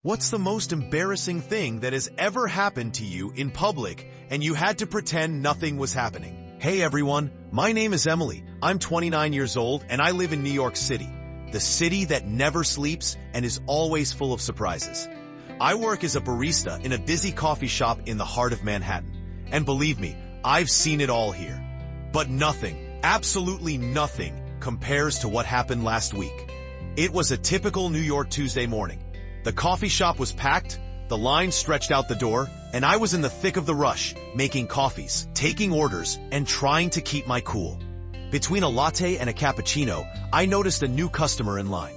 What's the most embarrassing thing that has ever happened to you in public and you had to pretend nothing was happening? Hey everyone, my name is Emily. I'm 29 years old and I live in New York City, the city that never sleeps and is always full of surprises. I work as a barista in a busy coffee shop in the heart of Manhattan. And believe me, I've seen it all here. But nothing, absolutely nothing, compares to what happened last week. It was a typical New York Tuesday morning. The coffee shop was packed, the line stretched out the door, and I was in the thick of the rush, making coffees, taking orders, and trying to keep my cool. Between a latte and a cappuccino, I noticed a new customer in line.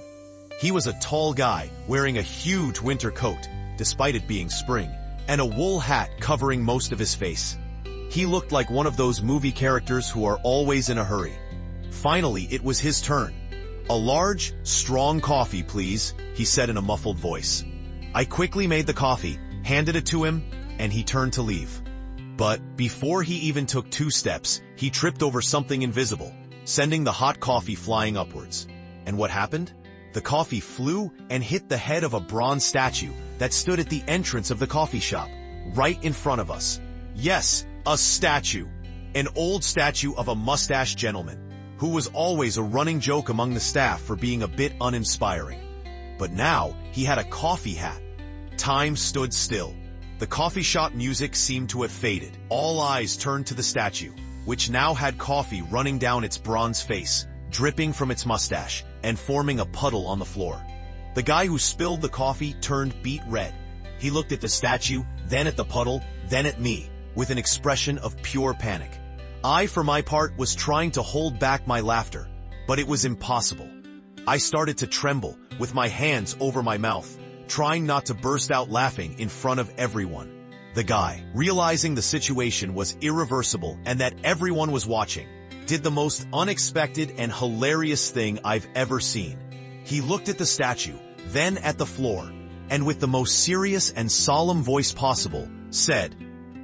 He was a tall guy, wearing a huge winter coat, despite it being spring, and a wool hat covering most of his face. He looked like one of those movie characters who are always in a hurry. Finally, it was his turn. "A large, strong coffee, please," he said in a muffled voice. I quickly made the coffee, handed it to him, and he turned to leave. But before he even took 2 steps, he tripped over something invisible, sending the hot coffee flying upwards. And what happened? The coffee flew and hit the head of a bronze statue that stood at the entrance of the coffee shop, right in front of us. Yes, a statue. An old statue of a mustached gentleman, who was always a running joke among the staff for being a bit uninspiring. But now, he had a coffee hat. Time stood still. The coffee shop music seemed to have faded. All eyes turned to the statue, which now had coffee running down its bronze face, dripping from its mustache, and forming a puddle on the floor. The guy who spilled the coffee turned beet red. He looked at the statue, then at the puddle, then at me, with an expression of pure panic. I, for my part, was trying to hold back my laughter, but it was impossible. I started to tremble, with my hands over my mouth, trying not to burst out laughing in front of everyone. The guy, realizing the situation was irreversible and that everyone was watching, did the most unexpected and hilarious thing I've ever seen. He looked at the statue, then at the floor, and with the most serious and solemn voice possible, said,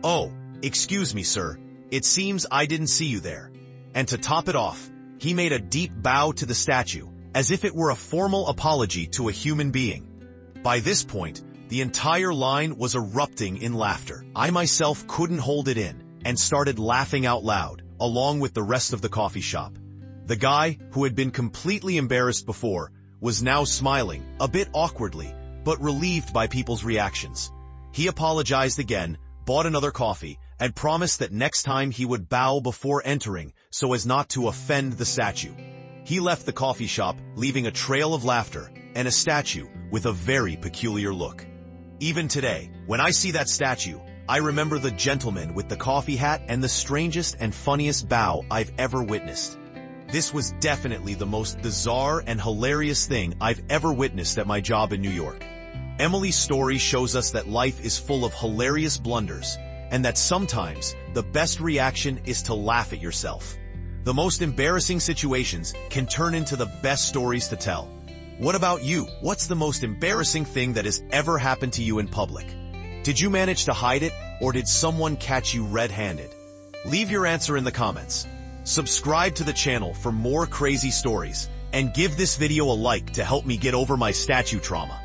"Oh, excuse me, sir. It seems I didn't see you there." And to top it off, he made a deep bow to the statue, as if it were a formal apology to a human being. By this point, the entire line was erupting in laughter. I myself couldn't hold it in, and started laughing out loud, along with the rest of the coffee shop. The guy, who had been completely embarrassed before, was now smiling, a bit awkwardly, but relieved by people's reactions. He apologized again, bought another coffee, and promised that next time he would bow before entering so as not to offend the statue. He left the coffee shop, leaving a trail of laughter and a statue with a very peculiar look. Even today, when I see that statue, I remember the gentleman with the coffee hat and the strangest and funniest bow I've ever witnessed. This was definitely the most bizarre and hilarious thing I've ever witnessed at my job in New York. Emily's story shows us that life is full of hilarious blunders, and that sometimes the best reaction is to laugh at yourself. The most embarrassing situations can turn into the best stories to tell. What about you? What's the most embarrassing thing that has ever happened to you in public? Did you manage to hide it, or did someone catch you red-handed? Leave your answer in the comments. Subscribe to the channel for more crazy stories, and give this video a like to help me get over my statue trauma.